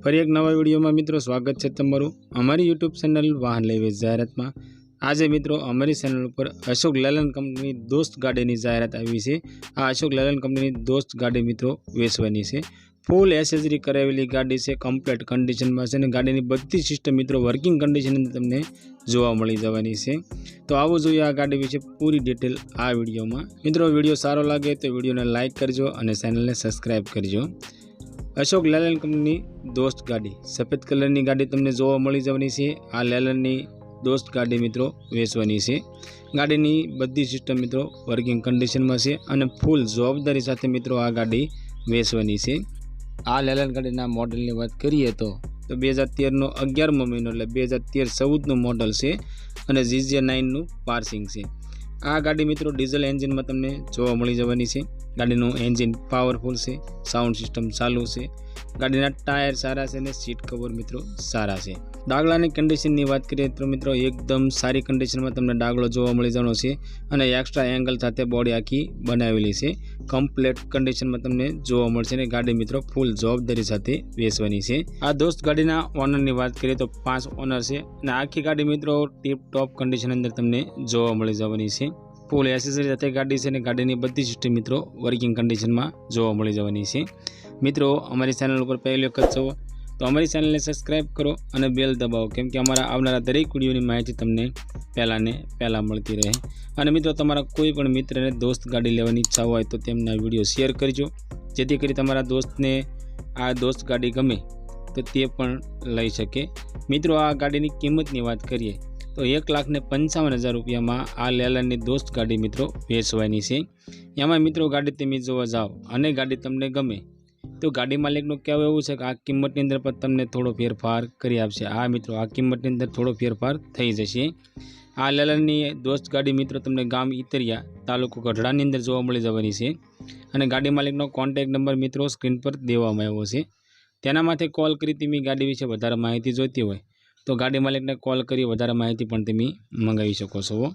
ફરી એક નવા વિડીયોમાં મિત્રો સ્વાગત છે તમારું અમારી યુટ્યુબ ચેનલ વાહન લઈ વેચ જાહેરાતમાં। આજે મિત્રો અમારી ચેનલ ઉપર અશોક લેલેન્ડ કંપની દોસ્ત ગાડીની જાહેરાત આવી છે। આ અશોક લેલેન્ડ કંપની દોસ્ત ગાડી મિત્રો વેચવાની છે। ફૂલ એસેસરી કરાવેલી ગાડી છે, કમ્પ્લીટ કન્ડિશનમાં છે અને ગાડીની બધી સિસ્ટમ મિત્રો વર્કિંગ કન્ડિશનમાં તમને જોવા મળી જવાની છે। તો આવો જોઈએ આ ગાડી વિશે પૂરી ડિટેલ આ વિડીયોમાં। મિત્રો વિડીયો સારો લાગે તો વિડીયોને લાઇક કરજો અને ચેનલને સબસ્ક્રાઈબ કરજો। અશોક લેલેન્ડ કંપની દોસ્ત ગાડી સફેદ કલરની ગાડી તમને જોવા મળી જવાની છે। આ લેલેન્ડની દોસ્ત ગાડી મિત્રો વેચવાની છે। ગાડીની બધી સિસ્ટમ મિત્રો વર્કિંગ કન્ડિશનમાં છે અને ફૂલ જવાબદારી સાથે મિત્રો આ ગાડી વેચવાની છે। આ લેલેન્ડ ગાડીના મોડલની વાત કરીએ તો 2013નો 11મો મહિનો એટલે 2013-14નું મોડલ છે અને GJ9નું પાર્સિંગ છે। આ ગાડી મિત્રો ડીઝલ એન્જિનમાં તમને જોવા મળી જવાની છે। ગાડીનું એન્જિન પાવરફુલ છે, સાઉન્ડ સિસ્ટમ ચાલુ છે, ગાડીના ટાયર સારા છે અને સીટ કવર મિત્રો સારા છે। ડાગલાની કન્ડિશનની વાત કરીએ તો મિત્રો એકદમ સારી કન્ડિશનમાં તમને ડાગલો જોવા મળી જવાનો છે અને એક્સ્ટ્રા એંગલ સાથે બોડી આખી બનાવેલી છે। કમ્પ્લીટ કન્ડિશનમાં તમને જોવા મળશે અને ગાડી મિત્રો ફૂલ જવાબદારી સાથે વેચવાની છે। આ દોસ્ત ગાડીના ઓનરની વાત કરીએ તો 5 ઓનર છે અને આખી ગાડી મિત્રો ટીપ ટોપ કન્ડિશન અંદર તમને જોવા મળી જવાની છે। ફૂલ એસેસરી સાથે ગાડી છે અને ગાડીની બધી સિસ્ટમ મિત્રો વર્કિંગ કન્ડિશનમાં જોવા મળી જવાની છે। મિત્રો અમારી ચેનલ ઉપર પહેલી વખત છો તો અમારી ચેનલને સબસ્ક્રાઈબ કરો અને બેલ દબાવો, કેમ કે અમારા આવનારા દરેક વિડીયોની માહિતી તમને પહેલાં મળતી રહે। અને મિત્રો તમારા કોઈ પણ મિત્રને દોસ્ત ગાડી લેવાની ઈચ્છા હોય તો તેમના વિડીયો શેર કરજો, જેથી કરી તમારા દોસ્તને આ દોસ્ત ગાડી ગમે તો તે પણ લઈ શકે। મિત્રો આ ગાડીની કિંમતની વાત કરીએ તો 1,55,000 રૂપિયામાં આ લેલેન્ડની દોસ્ત ગાડી મિત્રો વેચવાની છે। એમાં મિત્રો ગાડી તમે જોવા જાઓ અને ગાડી તમને ગમે તો ગાડી માલિકનું કહેવું એવું છે કે આ કિંમતની અંદર પણ તમને થોડો ફેરફાર કરી આપશે। આ મિત્રો આ કિંમતની અંદર થોડો ફેરફાર થઈ જશે। આ લેલેન્ડની દોસ્ત ગાડી મિત્રો તમને ગામ ઇતરિયા તાલુકો ગઢડાની અંદર જોવા મળી જવાની છે અને ગાડી માલિકનો કોન્ટેક્ટ નંબર મિત્રો સ્ક્રીન પર દેવામાં આવ્યો છે। તેના માથે કોલ કરી તમે ગાડી વિશે વધારે માહિતી જોઈતી હોય તો ગાડી માલિકને કોલ કરી વધારે માહિતી પણ તમે મંગાવી શકો છો।